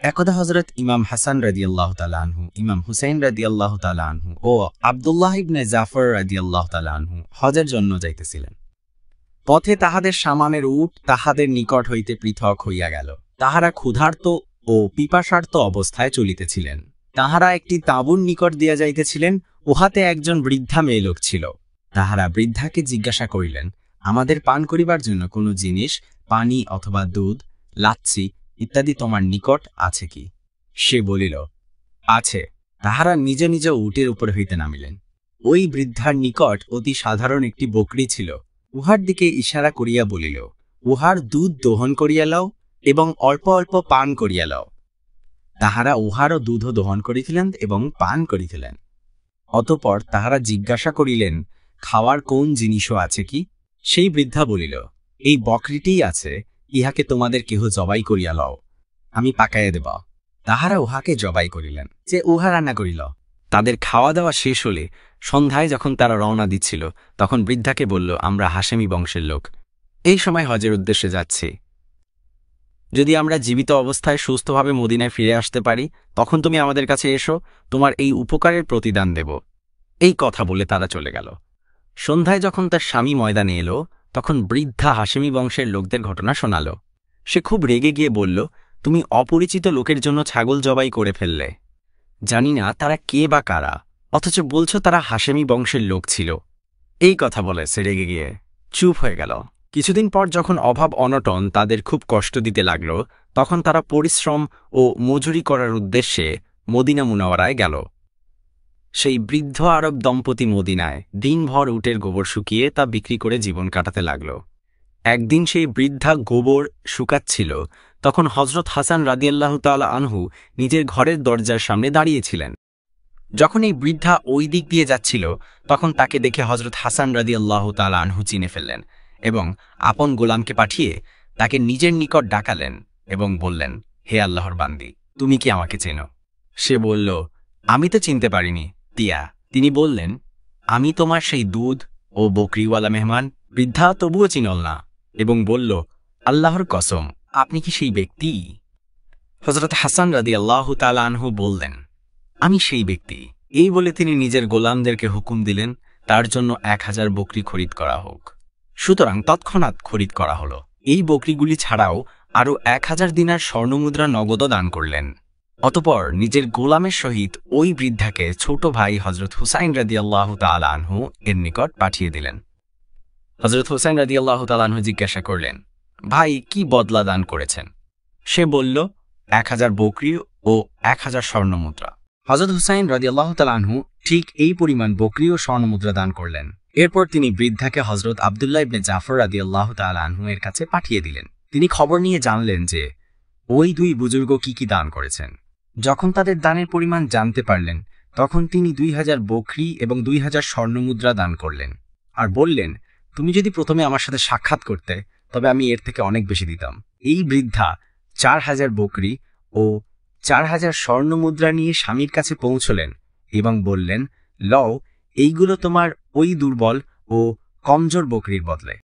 একদা হযরত ইমাম হাসান রাদিয়াল্লাহু তাআলা আনহু, ইমাম হুসাইন রাদিয়াল্লাহু তাআলা আনহু ও আব্দুল্লাহ ইবনে জাফর রাদিয়াল্লাহু তাআলা আনহু হজের জন্য যাইতেছিলেন। পথে তাহাদের সামানের উট তাহাদের নিকট হইতে পৃথক হইয়া গেল। তাহারা ক্ষুধার্ত ও পিপাসার্ত অবস্থায় চলিতেছিলেন। তাহারা একটি তাঁবুর নিকট দিয়া যাইতেছিলেন, উহাতে একজন বৃদ্ধা মেয়ে লোক ছিল। তাহারা বৃদ্ধাকে জিজ্ঞাসা করিলেন, আমাদের পান করিবার জন্য কোনো জিনিস, পানি অথবা দুধ, লাচ্ছি ইত্যাদি তোমার নিকট আছে কি? সে বলিল, আছে। তাহারা নিজ নিজ উটের উপর হইতে নামিলেন। ওই বৃদ্ধার নিকট অতি সাধারণ একটি বকরী ছিল। উহার দিকে ইশারা করিয়া বলিল, উহার দুধ দোহন করিয়া লও এবং অল্প অল্প পান করিয়া লও। তাহারা উহারও দুধও দোহন করিছিলেন এবং পান করিছিলেন। অতঃপর তাহারা জিজ্ঞাসা করিলেন, খাওয়ার কোন জিনিসও আছে কি? সেই বৃদ্ধা বলিল, এই বকরীটিই আছে, ইহাকে তোমাদের কেহ জবাই করিয়া লও, আমি পাকাইয়া দেব। তাহারা উহাকে জবাই করিলেন, যে উহা রান্না করিল। তাদের খাওয়া দাওয়া শেষ হলে সন্ধ্যায় যখন তারা রওনা দিচ্ছিল, তখন বৃদ্ধাকে বলল, আমরা হাশেমি বংশের লোক, এই সময় হজের উদ্দেশ্যে যাচ্ছি। যদি আমরা জীবিত অবস্থায় সুস্থভাবে মদিনায় ফিরে আসতে পারি, তখন তুমি আমাদের কাছে এসো, তোমার এই উপকারের প্রতিদান দেব। এই কথা বলে তারা চলে গেল। সন্ধ্যায় যখন তার স্বামী ময়দানে এলো, তখন বৃদ্ধা হাশেমি বংশের লোকদের ঘটনা শোনাল। সে খুব রেগে গিয়ে বলল, তুমি অপরিচিত লোকের জন্য ছাগল জবাই করে ফেললে। জানি না তারা কে বা কারা, অথচ বলছো তারা হাশেমি বংশের লোক ছিল। এই কথা বলে সে রেগে গিয়ে চুপ হয়ে গেল। কিছুদিন পর যখন অভাব অনটন তাদের খুব কষ্ট দিতে লাগল, তখন তারা পরিশ্রম ও মজুরি করার উদ্দেশ্যে মদিনা মুনাওয়ারায় গেল। সেই বৃদ্ধ আরব দম্পতি মদিনায় দিনভর উটের গোবর শুকিয়ে তা বিক্রি করে জীবন কাটাতে লাগল। একদিন সেই বৃদ্ধা গোবর শুকাচ্ছিল, তখন হযরত হাসান রাদিয়াল্লাহু তাআলা আনহু নিজের ঘরের দরজার সামনে দাঁড়িয়েছিলেন। যখন এই বৃদ্ধা ওই দিক দিয়ে যাচ্ছিল, তখন তাকে দেখে হযরত হাসান রাদিয়াল্লাহু তাআলা আনহু চিনে ফেললেন এবং আপন গোলামকে পাঠিয়ে তাকে নিজের নিকট ডাকালেন এবং বললেন, হে আল্লাহর বান্দি, তুমি কি আমাকে চেনো? সে বলল, আমি তো চিনতে পারিনি তিয়া। তিনি বললেন, আমি তোমার সেই দুধ ও বকরিওয়ালা মেহমান। বৃদ্ধা তবুও চিনল না এবং বলল, আল্লাহর কসম, আপনি কি সেই ব্যক্তি? হযরত হাসান রাদিয়াল্লাহু তাআলা আনহু বললেন, আমি সেই ব্যক্তি। এই বলে তিনি নিজের গোলামদেরকে হুকুম দিলেন, তার জন্য 1000 বকরি খরিদ করা হোক। সুতরাং তৎক্ষণাৎ খরিদ করা হলো। এই বকরিগুলি ছাড়াও আরও 1000 দিনার স্বর্ণমুদ্রা নগদ দান করলেন। অতঃপর নিজের গোলামের সহিত ওই বৃদ্ধাকে ছোট ভাই হযরত হুসাইন রাদিয়াল্লাহু তাআলা আনহু এর নিকট পাঠিয়ে দিলেন। হযরত হুসাইন রাদিয়াল্লাহু তাআলা আনহু জিজ্ঞাসা করলেন, ভাই কি বদলা দান করেছেন? সে বলল, 1000 বকরি ও 1000 স্বর্ণমুদ্রা। হযরত হুসাইন রাদিয়াল্লাহু তাআলা আনহু ঠিক এই পরিমাণ বকরি ও স্বর্ণমুদ্রা দান করলেন। এরপর তিনি বৃদ্ধাকে হযরত আব্দুল্লাহ ইবনে জাফর রাদিয়াল্লাহু তাআলা আনহু এর কাছে পাঠিয়ে দিলেন। তিনি খবর নিয়ে জানলেন যে ওই দুই বুজুর্গ কি দান করেছেন। যখন তাদের দানের পরিমাণ জানতে পারলেন, তখন তিনি 2000 বকরি এবং 2000 স্বর্ণমুদ্রা দান করলেন আর বললেন, তুমি যদি প্রথমে আমার সাথে সাক্ষাৎ করতে, তবে আমি এর থেকে অনেক বেশি দিতাম। এই বৃদ্ধা 4000 বকরি ও 4000 স্বর্ণমুদ্রা নিয়ে স্বামীর কাছে পৌঁছলেন এবং বললেন, লও, এইগুলো তোমার ওই দুর্বল ও কমজোর বকরির বদলে।